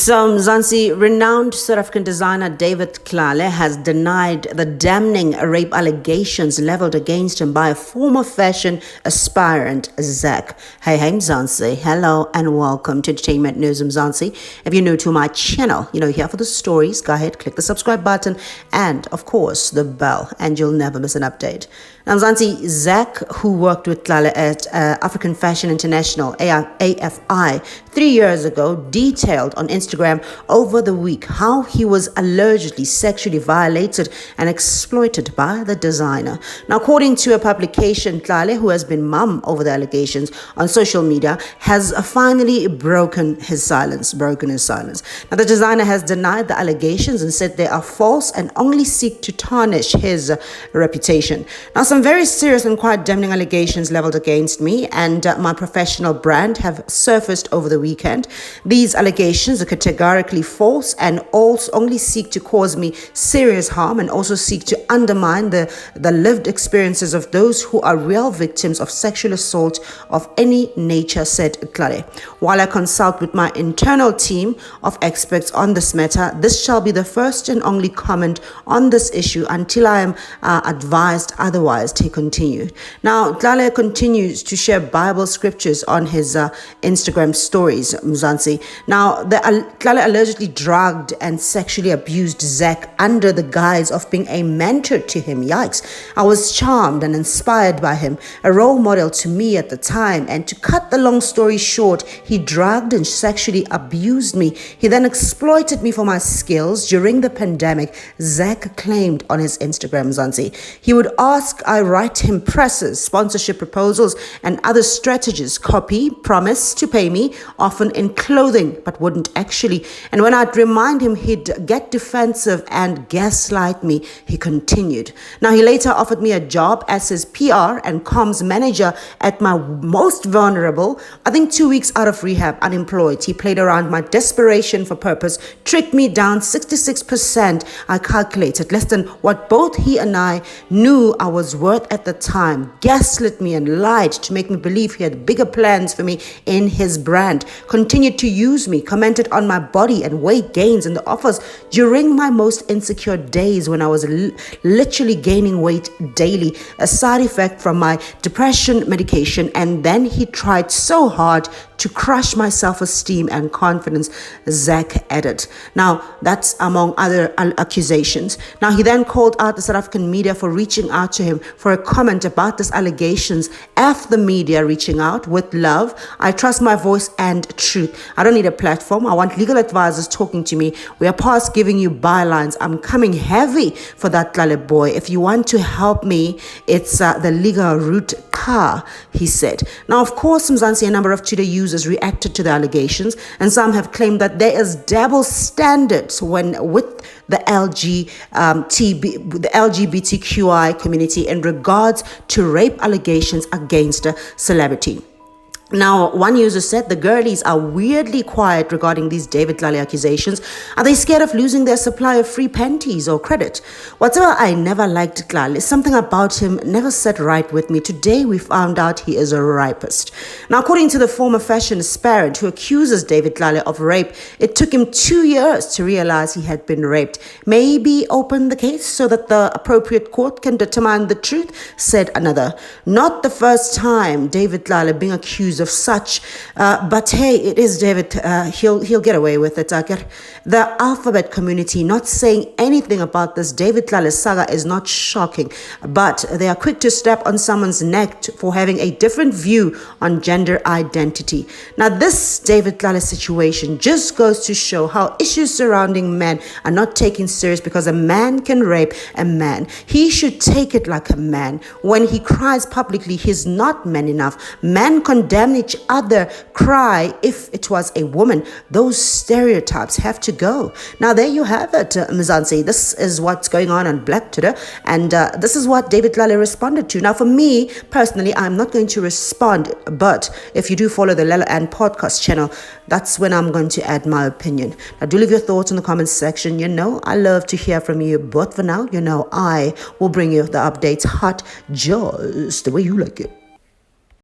So, Mzansi, renowned South African designer David Tlale has denied the damning rape allegations leveled against him by a former fashion aspirant, Zak. Hey, Mzansi. Hello and welcome to Entertainment News, Mzansi. If you're new to my channel, here for the stories, go ahead, click the subscribe button and, of course, the bell, and you'll never miss an update. Now, Mzansi, Zak, who worked with Tlale at African Fashion International, AFI, 3 years ago, detailed on Instagram over the week how he was allegedly sexually violated and exploited by the designer. Now, according to a publication, Tlale, who has been mum over the allegations on social media, has finally broken his silence. Now, the designer has denied the allegations and said they are false and only seek to tarnish his reputation. Now, some very serious and quite damning allegations leveled against me and my professional brand have surfaced over the weekend. These allegations are categorically false and also only seek to cause me serious harm and also seek to undermine the lived experiences of those who are real victims of sexual assault of any nature, said Tlale. While I consult with my internal team of experts on this matter, this shall be the first and only comment on this issue until I am advised otherwise, he continued. Now, Tlale continues to share Bible scriptures on his Instagram stories, Mzansi. Now, Tlale allegedly drugged and sexually abused Zak under the guise of being a mentor to him. Yikes. I was charmed and inspired by him, a role model to me at the time. And to cut the long story short, he drugged and sexually abused me. He then exploited me for my skills during the pandemic, Zak claimed on his Instagram, Mzansi. He would ask I write him presses, sponsorship proposals, and other strategies, copy, promise to pay me, often in clothing, but wouldn't actually. And when I'd remind him, he'd get defensive and gaslight me, he continued. Now, he later offered me a job as his PR and comms manager at my most vulnerable. I think 2 weeks out of rehab, unemployed. He played around my desperation for purpose, tricked me down 66%. I calculated less than what both he and I knew I was worth at the time, gaslit me and lied to make me believe he had bigger plans for me in his brand, continued to use me, commented on my body and weight gains in the office during my most insecure days when I was literally gaining weight daily, a side effect from my depression medication. And then he tried so hard to crush my self-esteem and confidence, Zak added. Now, that's among other accusations. Now, he then called out the South African media for reaching out to him for a comment about these allegations. F the media reaching out with love. I trust my voice and truth. I don't need a platform. I want legal advisors talking to me. We are past giving you bylines. I'm coming heavy for that Tlale boy. If you want to help me, it's the legal route, he said. Now, of course, Mzansi, a number of Twitter users reacted to the allegations, and some have claimed that there is double standards when with the LGBTQI community in regards to rape allegations against a celebrity. Now, one user said the girlies are weirdly quiet regarding these David Tlale accusations. Are they scared of losing their supply of free panties or credit? Whatever, I never liked Tlale. Something about him never sat right with me. Today, we found out he is a rapist. Now, according to the former fashion aspirant who accuses David Tlale of rape, it took him 2 years to realize he had been raped. Maybe open the case so that the appropriate court can determine the truth, said another. Not the first time David Tlale being accused of such, but hey, it is David. He'll get away with it. The alphabet community not saying anything about this David Tlale saga is not shocking, but they are quick to step on someone's neck for having a different view on gender identity. Now, this David Tlale situation just goes to show how issues surrounding men are not taken serious because a man can rape a man. He should take it like a man. When he cries publicly, he's not man enough. Men condemn each other, cry if it was a woman. Those stereotypes have to go. Now, there you have it, Mzansi. This is what's going on Black Twitter, and this is what David Tlale responded to. Now, for me personally, I'm not going to respond, but if you do follow the Tlale and podcast channel, that's when I'm going to add my opinion. Now, do leave your thoughts in the comments section. I love to hear from you, but for now, I will bring you the updates hot just the way you like it.